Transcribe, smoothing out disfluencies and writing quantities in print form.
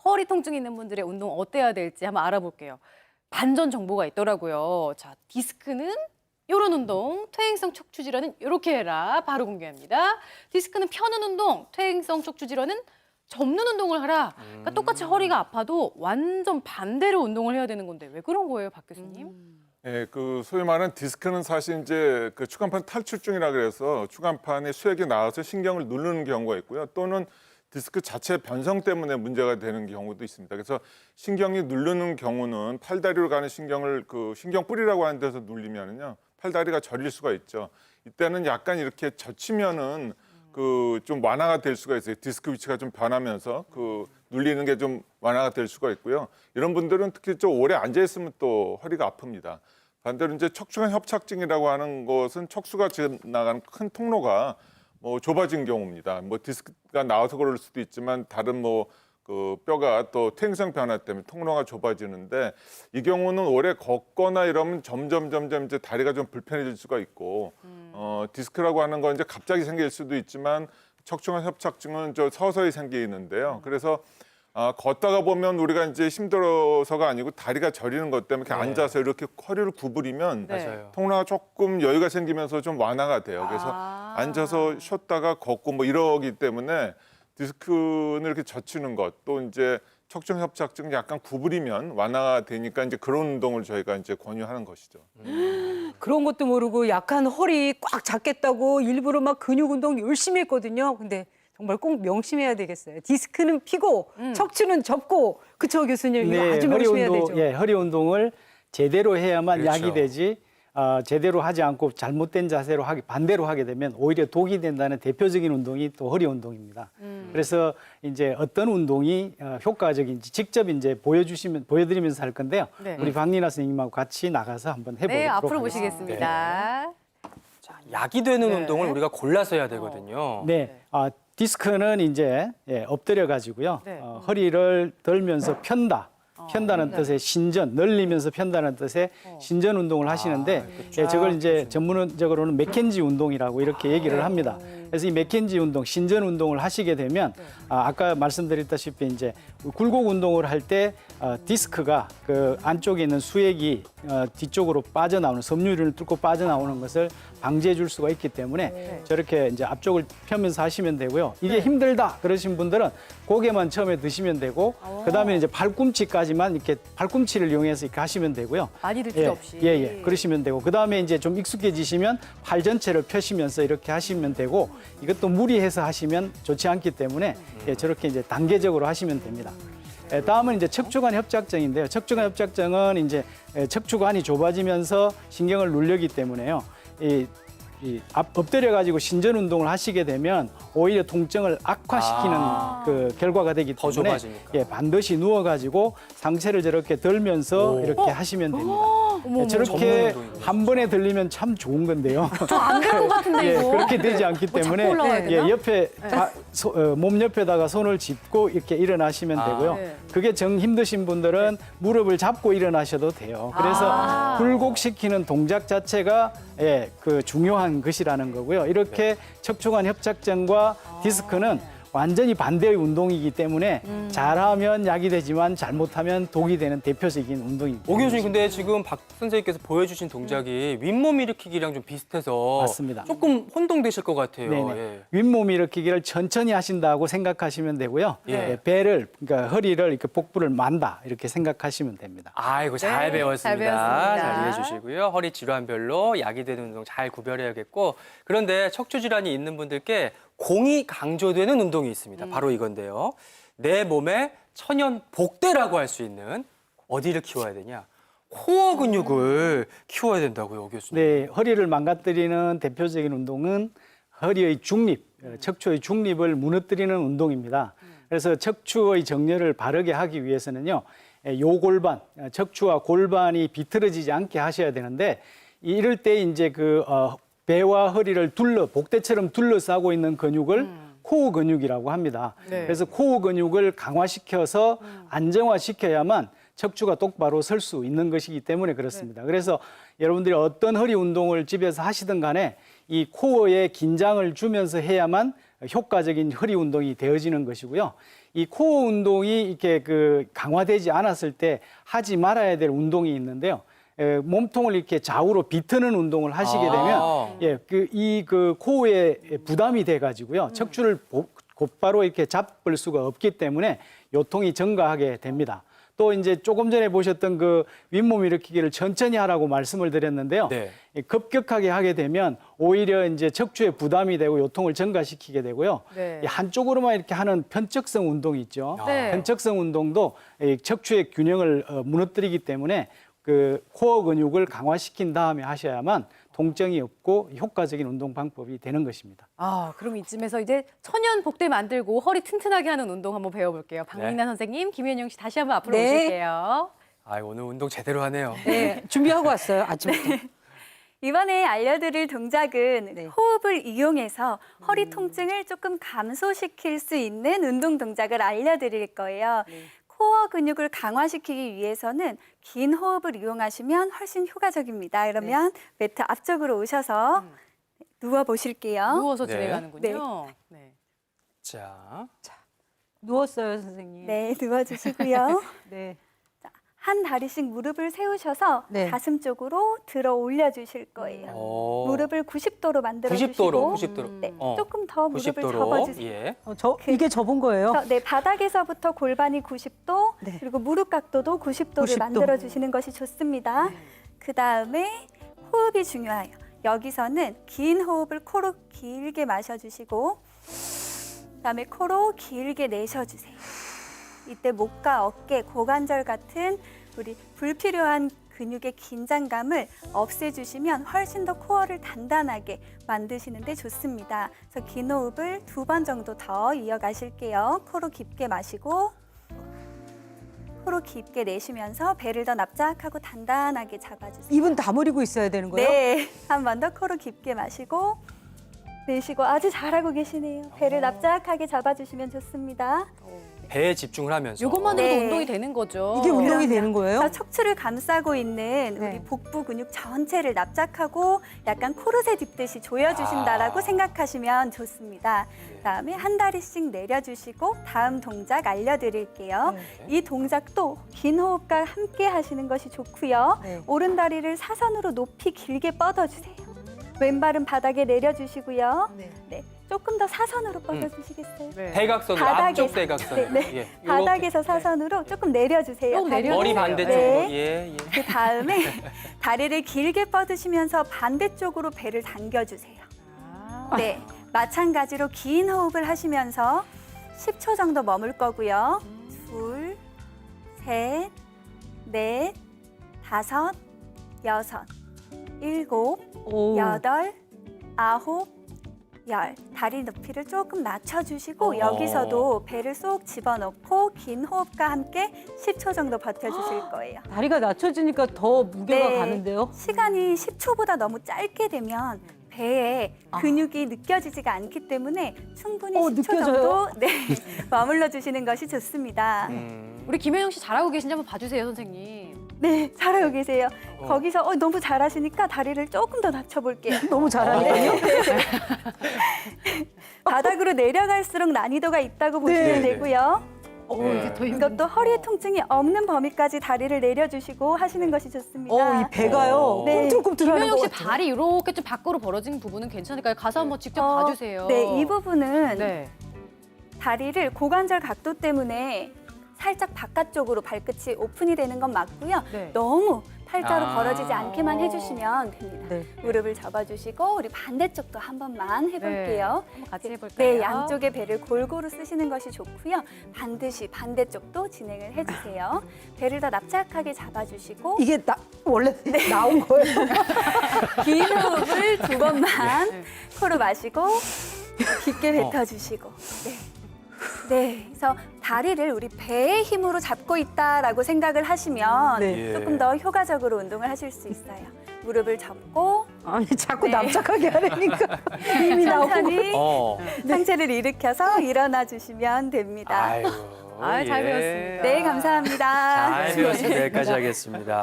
허리 통증 있는 분들의 운동 어때야 될지 한번 알아볼게요. 반전 정보가 있더라고요. 자, 디스크는 이런 운동, 퇴행성 척추 질환은 이렇게 해라. 바로 공개합니다. 디스크는 펴는 운동, 퇴행성 척추 질환은 접는 운동을 하라. 그러니까 똑같이 허리가 아파도 완전 반대로 운동을 해야 되는 건데 왜 그런 거예요, 박 교수님? 예, 그 소위 말하는 디스크는 사실 이제 그 추간판 탈출증이라 그래서 추간판에 수액이 나와서 신경을 누르는 경우가 있고요. 또는 디스크 자체 변성 때문에 문제가 되는 경우도 있습니다. 그래서 신경이 누르는 경우는 팔다리로 가는 신경을 그 신경뿌리라고 하는 데서 눌리면은요, 팔다리가 저릴 수가 있죠. 이때는 약간 이렇게 젖히면은 그 좀 완화가 될 수가 있어요. 디스크 위치가 좀 변하면서 그 눌리는 게 좀 완화가 될 수가 있고요. 이런 분들은 특히 좀 오래 앉아 있으면 또 허리가 아픕니다. 반대로 이제 척추관 협착증이라고 하는 것은 척수가 지나가는 큰 통로가 뭐 좁아진 경우입니다. 뭐 디스크가 나와서 그럴 수도 있지만 다른 뭐 그 뼈가 또 퇴행성 변화 때문에 통로가 좁아지는데 이 경우는 오래 걷거나 이러면 점점 이제 다리가 좀 불편해질 수가 있고 디스크라고 하는 건 이제 갑자기 생길 수도 있지만 척추관 협착증은 저 서서히 생기는데요. 그래서 걷다가 보면 우리가 이제 힘들어서가 아니고 다리가 저리는 것 때문에 이렇게 앉아서 이렇게 허리를 구부리면 네. 통로가 조금 여유가 생기면서 좀 완화가 돼요. 그래서 앉아서 쉬었다가 걷고 뭐 이러기 때문에 디스크는 이렇게 젖히는 것, 또 이제 척추 협착증 약간 구부리면 완화가 되니까 이제 그런 운동을 저희가 이제 권유하는 것이죠. 그런 것도 모르고 약한 허리 꽉 잡겠다고 일부러 막 근육 운동 열심히 했거든요. 근데 정말 꼭 명심해야 되겠어요. 디스크는 피고 척추는 접고. 그쵸, 교수님? 이거 아주 명심해야 되죠. 예, 허리 운동을 제대로 해야만 그렇죠. 약이 되지 제대로 하지 않고 잘못된 자세로 반대로 하게 되면 오히려 독이 된다는 대표적인 운동이 또 허리 운동입니다. 그래서 이제 어떤 운동이 효과적인지 직접 이제 보여드리면서 할 건데요. 네. 우리 박리나 선생님하고 같이 나가서 한번 해보도록 네, 앞으로 하겠습니다. 보시겠습니다. 자, 약이 되는 네. 운동을 우리가 골라서 해야 되거든요. 네, 디스크는 이제 엎드려 가지고요. 네. 허리를 들면서 편다는 뜻의 신전, 늘리면서 편다는 뜻의 신전 운동을 하시는데 저걸 이제 전문적으로는 맥켄지 운동이라고 이렇게 얘기를 합니다. 그래서 이 맥켄지 운동, 신전 운동을 하시게 되면 아까 말씀드렸다시피 이제 굴곡 운동을 할 때 디스크가 그 안쪽에 있는 수액이 뒤쪽으로 빠져나오는 섬유를 뚫고 빠져나오는 것을 방지해 줄 수가 있기 때문에 저렇게 이제 앞쪽을 펴면서 하시면 되고요. 이게 힘들다 그러신 분들은 고개만 처음에 드시면 되고 그다음에 이제 발꿈치까지만 이렇게 발꿈치를 이용해서 이렇게 하시면 되고요. 많이 들 필요 없이. 그러시면 되고 그다음에 이제 좀 익숙해지시면 팔 전체를 펴시면서 이렇게 하시면 되고 이것도 무리해서 하시면 좋지 않기 때문에 저렇게 이제 단계적으로 하시면 됩니다. 다음은 이제 척추관 협착증인데요. 척추관 협착증은 이제 척추관이 좁아지면서 신경을 눌려기 때문에요. 엎드려 가지고 신전 운동을 하시게 되면 오히려 통증을 악화시키는 그 결과가 되기 더 때문에 좁아지니까. 반드시 누워 가지고 상체를 저렇게 들면서 이렇게 하시면 됩니다. 저렇게 전문 한 번에 들리면 참 좋은 건데요. 안 될 것 같은데, 이거. 그렇게 되지 않기 뭐 때문에 잡고 올라가야 되나? 옆에 몸 옆에다가 손을 짚고 이렇게 일어나시면 되고요. 네. 그게 정 힘드신 분들은 무릎을 잡고 일어나셔도 돼요. 그래서 굴곡시키는 동작 자체가 그 중요한 것이라는 거고요. 이렇게 척추관 협착증과 디스크는 완전히 반대의 운동이기 때문에 잘하면 약이 되지만 잘못하면 독이 되는 대표적인 운동입니다. 오 교수님, 근데 지금 박 선생님께서 보여주신 동작이 윗몸 일으키기랑 좀 비슷해서 맞습니다. 조금 혼동되실 것 같아요. 네네. 예. 윗몸 일으키기를 천천히 하신다고 생각하시면 되고요. 예. 배를, 그러니까 허리를 이렇게 복부를 만다 이렇게 생각하시면 됩니다. 아이고, 잘 네, 배웠습니다. 잘 배웠습니다. 잘 이해해 주시고요. 허리 질환별로 약이 되는 운동 잘 구별해야겠고, 그런데 척추 질환이 있는 분들께 공이 강조되는 운동이 있습니다. 바로 이건데요. 내 몸의 천연 복대라고 할 수 있는 어디를 키워야 되냐? 코어 근육을 키워야 된다고요, 교수님. 네, 허리를 망가뜨리는 대표적인 운동은 허리의 중립, 척추의 중립을 무너뜨리는 운동입니다. 그래서 척추의 정렬을 바르게 하기 위해서는요, 요골반, 척추와 골반이 비틀어지지 않게 하셔야 되는데 이럴 때 이제 배와 허리를 복대처럼 둘러싸고 있는 근육을 코어 근육이라고 합니다. 네. 그래서 코어 근육을 강화시켜서 안정화시켜야만 척추가 똑바로 설 수 있는 것이기 때문에 그렇습니다. 그래서 여러분들이 어떤 허리 운동을 집에서 하시든 간에 이 코어에 긴장을 주면서 해야만 효과적인 허리 운동이 되어지는 것이고요. 이 코어 운동이 이렇게 강화되지 않았을 때 하지 말아야 될 운동이 있는데요. 몸통을 이렇게 좌우로 비트는 운동을 하시게 되면 코어에 부담이 돼 가지고요. 척추를 곧바로 이렇게 잡을 수가 없기 때문에 요통이 증가하게 됩니다. 또 이제 조금 전에 보셨던 그 윗몸 일으키기를 천천히 하라고 말씀을 드렸는데요. 네. 급격하게 하게 되면 오히려 이제 척추에 부담이 되고 요통을 증가시키게 되고요. 네. 이 한쪽으로만 이렇게 하는 편측성 운동이 있죠. 네. 편측성 운동도 이 척추의 균형을 무너뜨리기 때문에 그 코어 근육을 강화시킨 다음에 하셔야만 통증이 없고 효과적인 운동 방법이 되는 것입니다. 아, 그럼 이쯤에서 이제 천연 복대 만들고 허리 튼튼하게 하는 운동 한번 배워볼게요. 박민나 선생님, 김현영 씨 다시 한번 앞으로 네. 오실게요. 아, 오늘 운동 제대로 하네요. 네, 준비하고 왔어요. 아침부터. 이번에 알려드릴 동작은 네. 호흡을 이용해서 허리 통증을 조금 감소시킬 수 있는 운동 동작을 알려드릴 거예요. 코어 근육을 강화시키기 위해서는 긴 호흡을 이용하시면 훨씬 효과적입니다. 그러면 매트 앞쪽으로 오셔서 누워 보실게요. 누워서 네. 진행하는군요. 네. 자, 누웠어요, 선생님. 네, 누워주시고요. 네. 한 다리씩 무릎을 세우셔서 네. 가슴 쪽으로 들어 올려주실 거예요. 무릎을 90도로 만들어주시고 90도로. 네, 조금 더 무릎을 90도로. 접어주세요. 예. 이게 접은 거예요? 네, 바닥에서부터 골반이 90도, 네. 그리고 무릎 각도도 90도를 90도. 만들어주시는 것이 좋습니다. 그 다음에 호흡이 중요해요. 여기서는 긴 호흡을 코로 길게 마셔주시고, 그 다음에 코로 길게 내쉬어주세요. 이때 목과 어깨, 고관절 같은 우리 불필요한 근육의 긴장감을 없애주시면 훨씬 더 코어를 단단하게 만드시는 데 좋습니다. 그래서 긴 호흡을 2번 정도 더 이어가실게요. 코로 깊게 마시고 코로 깊게 내쉬면서 배를 더 납작하고 단단하게 잡아주세요. 입은 다물이고 있어야 되는 거예요? 네, 한 번 더 코로 깊게 마시고 내쉬고 아주 잘하고 계시네요. 배를 납작하게 잡아주시면 좋습니다. 배에 집중을 하면서. 요것만으로도 네. 운동이 되는 거죠. 이게 운동이 그럼요. 되는 거예요? 그래서 척추를 감싸고 있는 네. 우리 복부 근육 전체를 납작하고 약간 코르셋 입듯이 조여주신다라고 생각하시면 좋습니다. 그다음에 한 다리씩 내려주시고 다음 동작 알려드릴게요. 이 동작도 긴 호흡과 함께 하시는 것이 좋고요. 네. 오른 다리를 사선으로 높이 길게 뻗어주세요. 왼발은 바닥에 내려주시고요. 네. 네, 조금 더 사선으로 뻗어주시겠어요? 네. 대각선으로, 바닥에서. 앞쪽 대각선. 네, 네. 예. 바닥에서 사선으로 조금 내려주세요. 좀 내려주세요. 머리 반대쪽으로. 네. 예, 예. 그 다음에 다리를 길게 뻗으시면서 반대쪽으로 배를 당겨주세요. 네, 마찬가지로 긴 호흡을 하시면서 10초 정도 머물 거고요. 2, 3, 4, 5, 6, 7, 오. 8, 9, 10. 다리 높이를 조금 낮춰주시고 여기서도 배를 쏙 집어넣고 긴 호흡과 함께 10초 정도 버텨주실 거예요. 다리가 낮춰지니까 더 무게가 네. 가는데요? 시간이 10초보다 너무 짧게 되면 배에 근육이 느껴지지가 않기 때문에 충분히 10초 느껴져요? 정도 네, 머물러 주시는 것이 좋습니다. 우리 김현영 씨 잘하고 계신지 한번 봐주세요, 선생님. 네, 잘하고 계세요. 거기서 너무 잘하시니까 다리를 조금 더 낮춰볼게요. 너무 잘하네요. 바닥으로 내려갈수록 난이도가 있다고 보시면 네. 되고요. 이게 더 이것도 허리에 통증이 없는 범위까지 다리를 내려주시고 하시는 것이 좋습니다. 이 배가요. 네. 꿈틀꿈틀하는 김현영 것 씨 같아요. 다리 이렇게 좀 밖으로 벌어진 부분은 괜찮을까요? 가서 한번 직접 봐주세요. 네, 이 부분은 네. 다리를 고관절 각도 때문에 살짝 바깥쪽으로 발끝이 오픈이 되는 건 맞고요. 네. 너무 팔자로 아. 벌어지지 않게만 해주시면 됩니다. 네. 무릎을 접어주시고 우리 반대쪽도 한 번만 해볼게요. 한번 같이 해볼까요? 네, 양쪽의 배를 골고루 쓰시는 것이 좋고요. 반드시 반대쪽도 진행을 해주세요. 배를 더 납작하게 잡아주시고 이게 원래 나온 거예요? 긴 호흡을 2번만 코로 마시고 깊게 뱉어주시고 네, 그래서 다리를 우리 배의 힘으로 잡고 있다라고 생각을 하시면 네. 조금 더 효과적으로 운동을 하실 수 있어요. 무릎을 접고 아니 자꾸 네. 납작하게 하려니까 힘이 나오고. 천천히 어. 상체를 일으켜서 일어나 주시면 됩니다. 아유. 잘 예. 배웠습니다. 네, 감사합니다. 잘 배웠습니다. 여기까지 하겠습니다.